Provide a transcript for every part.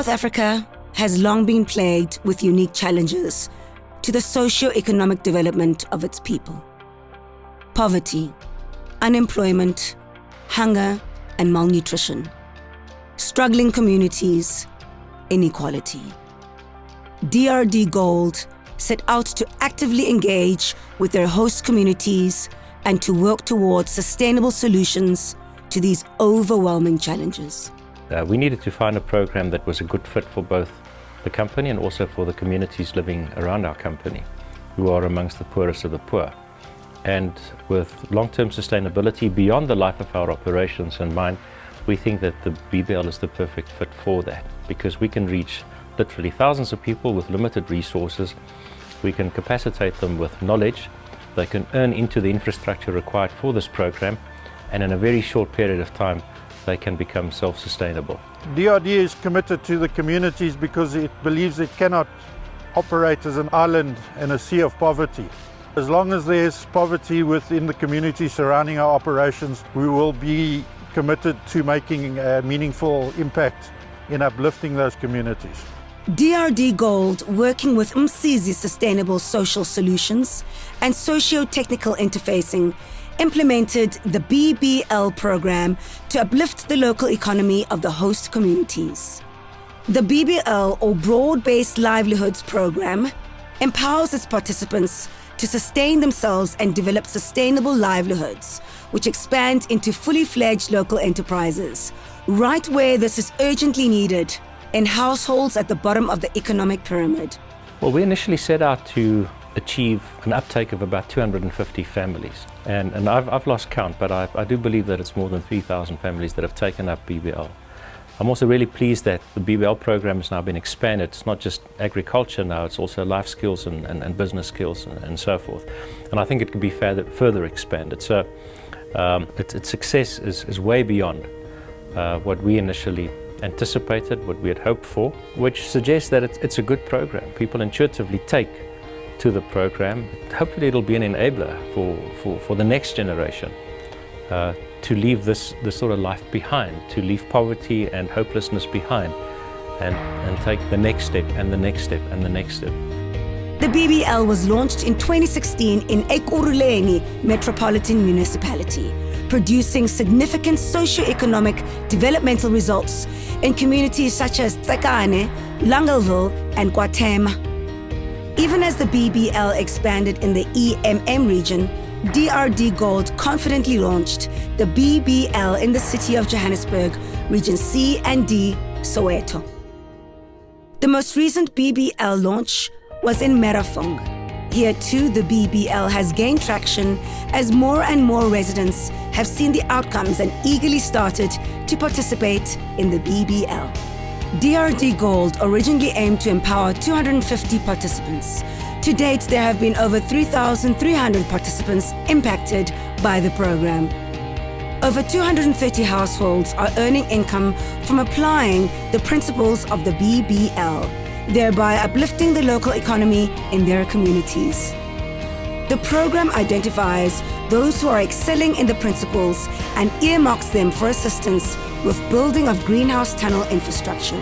South Africa has long been plagued with unique challenges to the socio-economic development of its people. Poverty, unemployment, hunger and malnutrition, struggling communities, inequality. DRDGOLD set out to actively engage with their host communities and to work towards sustainable solutions to these overwhelming challenges. We needed to find a program that was a good fit for both the company and also for the communities living around our company, who are amongst the poorest of the poor. And with long-term sustainability beyond the life of our operations in mind, we think that the BBL is the perfect fit for that, because we can reach literally thousands of people with limited resources. We can capacitate them with knowledge. They can earn into the infrastructure required for this program, and in a very short period of time, they can become self-sustainable. DRD is committed to the communities because it believes it cannot operate as an island in a sea of poverty. As long as there's poverty within the community surrounding our operations, we will be committed to making a meaningful impact in uplifting those communities. DRDGOLD, working with Umsizi Sustainable Social Solutions and Socio-Technical Interfacing, implemented the BBL program to uplift the local economy of the host communities. The BBL, or Broad-Based Livelihoods program, empowers its participants to sustain themselves and develop sustainable livelihoods, which expand into fully fledged local enterprises, right where this is urgently needed, in households at the bottom of the economic pyramid. Well, we initially set out to achieve an uptake of about 250 families. And I've lost count, but I do believe that it's more than 3,000 families that have taken up BBL. I'm also really pleased that the BBL program has now been expanded. It's not just agriculture now, it's also life skills and business skills and so forth. And I think it could be further expanded. So its success is way beyond what we initially anticipated, what we had hoped for, which suggests that it's a good program. People intuitively take to the program. Hopefully it'll be an enabler for the next generation to leave this sort of life behind, to leave poverty and hopelessness behind and take the next step and the next step and the next step. The BBL was launched in 2016 in Ekurhuleni Metropolitan Municipality, producing significant socio-economic developmental results in communities such as Tsakane, Langleville and Guatema. Even as the BBL expanded in the EMM region, DRDGOLD confidently launched the BBL in the city of Johannesburg, Region C and D, Soweto. The most recent BBL launch was in Merafong. Here too, the BBL has gained traction as more and more residents have seen the outcomes and eagerly started to participate in the BBL. DRDGOLD originally aimed to empower 250 participants. To date, there have been over 3,300 participants impacted by the program. Over 230 households are earning income from applying the principles of the BBL, thereby uplifting the local economy in their communities. The program identifies those who are excelling in the principles and earmarks them for assistance with building of greenhouse tunnel infrastructure.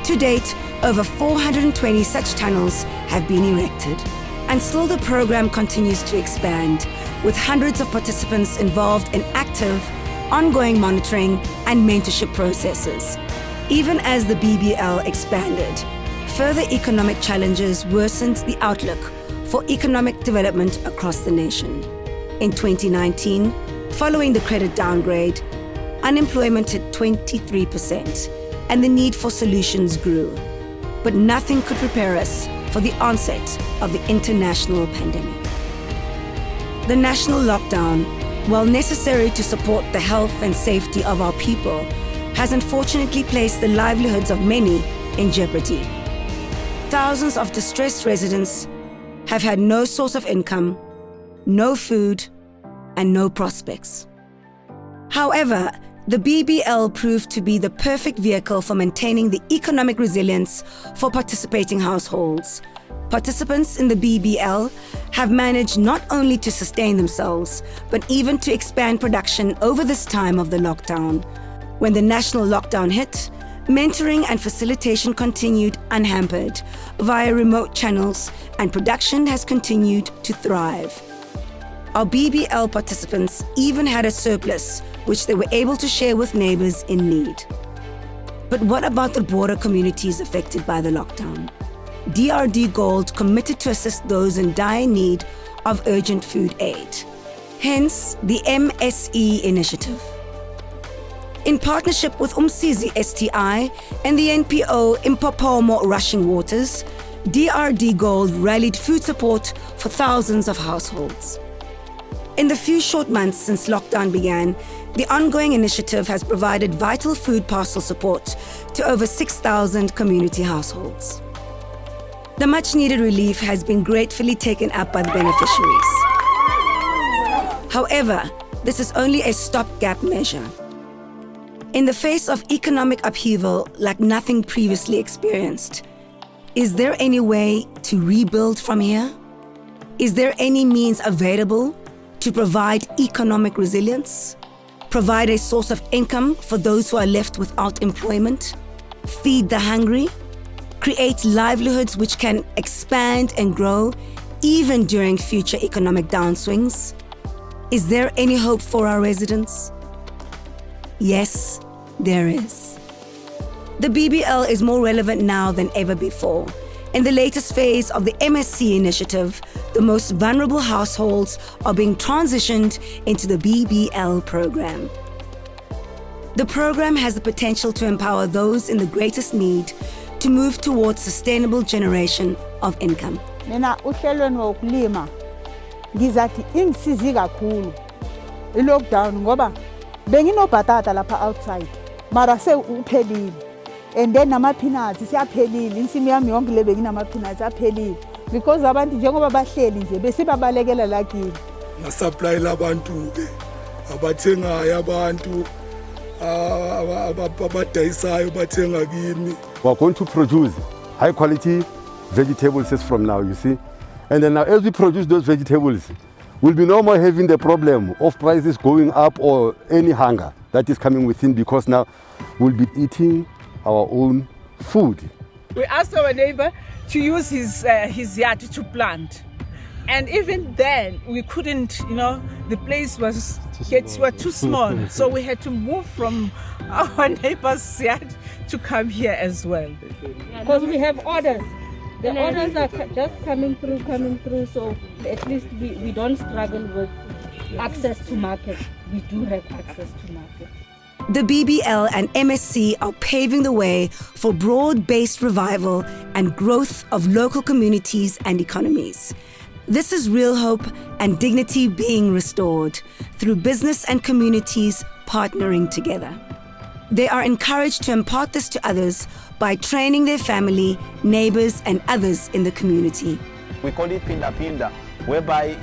To date, over 420 such tunnels have been erected. And still the program continues to expand, with hundreds of participants involved in active, ongoing monitoring and mentorship processes. Even as the BBL expanded, further economic challenges worsened the outlook for economic development across the nation. In 2019, following the credit downgrade, unemployment hit 23%, and the need for solutions grew. But nothing could prepare us for the onset of the international pandemic. The national lockdown, while necessary to support the health and safety of our people, has unfortunately placed the livelihoods of many in jeopardy. Thousands of distressed residents have had no source of income, no food, and no prospects. However, the BBL proved to be the perfect vehicle for maintaining the economic resilience for participating households. Participants in the BBL have managed not only to sustain themselves, but even to expand production over this time of the lockdown. When the national lockdown hit, Mentoring and facilitation continued unhampered via remote channels, and production has continued to thrive. Our BBL participants even had a surplus, which they were able to share with neighbors in need. But what about the broader communities affected by the lockdown? DRDGOLD committed to assist those in dire need of urgent food aid. Hence, the MSE initiative. In partnership with Umsizi-STI and the NPO Impopomo Rushing Waters, DRDGOLD rallied food support for thousands of households. In the few short months since lockdown began, the ongoing initiative has provided vital food parcel support to over 6,000 community households. The much-needed relief has been gratefully taken up by the beneficiaries. However, this is only a stopgap measure. In the face of economic upheaval like nothing previously experienced, is there any way to rebuild from here? Is there any means available to provide economic resilience? Provide a source of income for those who are left without employment? Feed the hungry? Create livelihoods which can expand and grow even during future economic downswings? Is there any hope for our residents? Yes, there is. The BBL is more relevant now than ever before. In the latest phase of the MSC initiative, the most vulnerable households are being transitioned into the BBL program. The program has the potential to empower those in the greatest need to move towards sustainable generation of income. Mina uhlelweni wokulima ngizathi ingisize kakhulu i-lockdown ngoba benginobhatata lapha outside mara uphelile, and then nama-peanuts siyaphelile, insimi yami yonke le beginama-peanuts aphelile because abantu njengoba bahleli nje besibabalekela lakini. Na-supply labantu-ke abathengayo abantu abadayisayo bathenga kimi. We are going to produce high quality vegetables from now, you see. And then now as we produce those vegetables, we'll be no more having the problem of prices going up or any hunger that is coming within, because now we'll be eating our own food. We asked our neighbor to use his yard to plant. And even then, we couldn't, the place was too small. So we had to move from our neighbor's yard to come here as well. Because we have orders. The orders are just coming through, so at least we don't struggle with access to market. We do have access to market. The BBL and MSC are paving the way for broad-based revival and growth of local communities and economies. This is real hope and dignity being restored through business and communities partnering together. They are encouraged to impart this to others by training their family, neighbors, and others in the community. We call it Pinda Pinda, whereby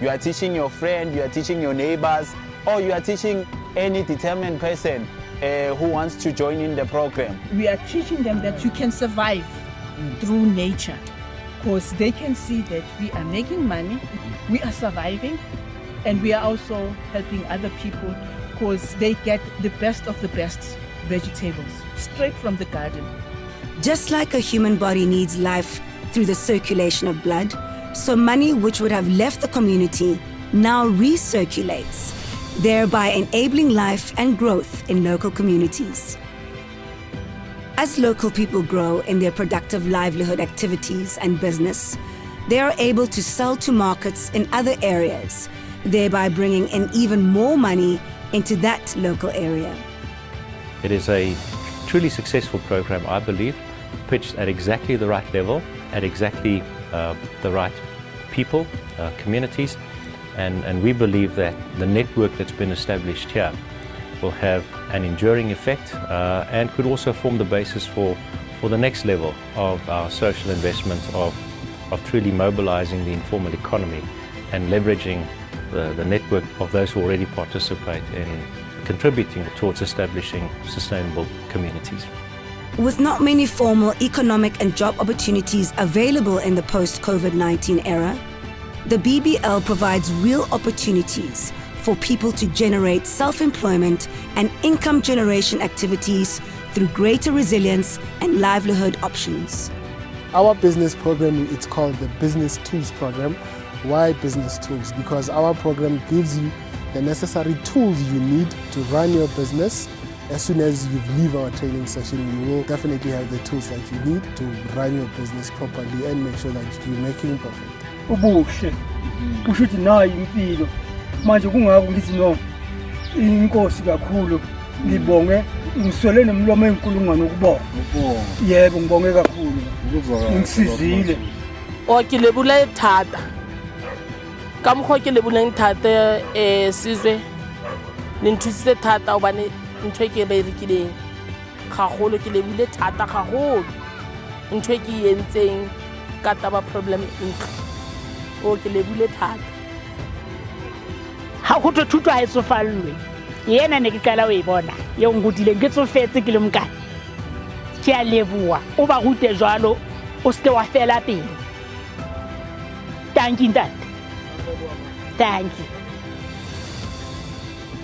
you are teaching your friend, you are teaching your neighbors, or you are teaching any determined person who wants to join in the program. We are teaching them that you can survive through nature, because they can see that we are making money, we are surviving, and we are also helping other people because they get the best of the best vegetables straight from the garden. Just like a human body needs life through the circulation of blood, so money which would have left the community now recirculates, thereby enabling life and growth in local communities. As local people grow in their productive livelihood activities and business, they are able to sell to markets in other areas, thereby bringing in even more money into that local area. It is a truly successful program, I believe, pitched at exactly the right level, at exactly the right people, communities, and we believe that the network that's been established here will have an enduring effect and could also form the basis for the next level of our social investment of truly mobilizing the informal economy and leveraging the network of those who already participate in contributing towards establishing sustainable communities. With not many formal economic and job opportunities available in the post-COVID-19 era, the BBL provides real opportunities for people to generate self-employment and income generation activities through greater resilience and livelihood options. Our business program, it's called the Business Tools Program. Why Business Tools? Because our program gives you the necessary tools you need to run your business. As soon as you leave our training session, you will definitely have the tools that you need to run your business properly and make sure that you're making profit. Ubuhle kusho ukuthi nayo impilo manje kungako ngithi no inkosi kakhulu ngibonge ngiswele nemlomo enkulungwane ukubonga yebo ngibonge kakhulu ngisizile ke lebula thata ka mokgwa ke lebuleng thata sizwe le nthusitse thata obane ntho e ke ba rekileng gagolo ke lebule thata gagolo ntho e ke yentseng ka taba problem ntlo ke lebule thata ha go thutwa ha etso fallwe yena ne ke qala o e bona yo ngudile ke tsofetse ke le mokane ke a leboa o ba rute jwalo o ske wa fela pele thank you ntate thank you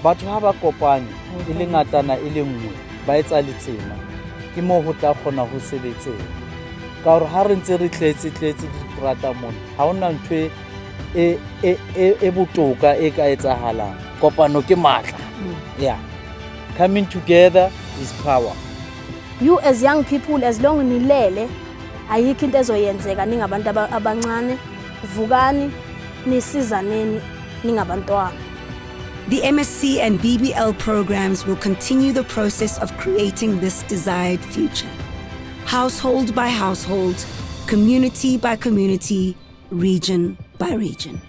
batho ha ba kopane e le ngatana e le nngwe ba etsa letsema ke mo ho tla kgona ho sebetseng ka hore ha re ntse re tletse ditrata mona ha ona ntwe e botoka e ka etsahalang kopano ke matla yeah coming together is power. You as young people, as long nilele ayikho into ezoyenzeka ningabantu abancane vukani nisizaneni ningabantwana. The MSc and BBL programs will continue the process of creating this desired future. Household by household, community by community, region by region.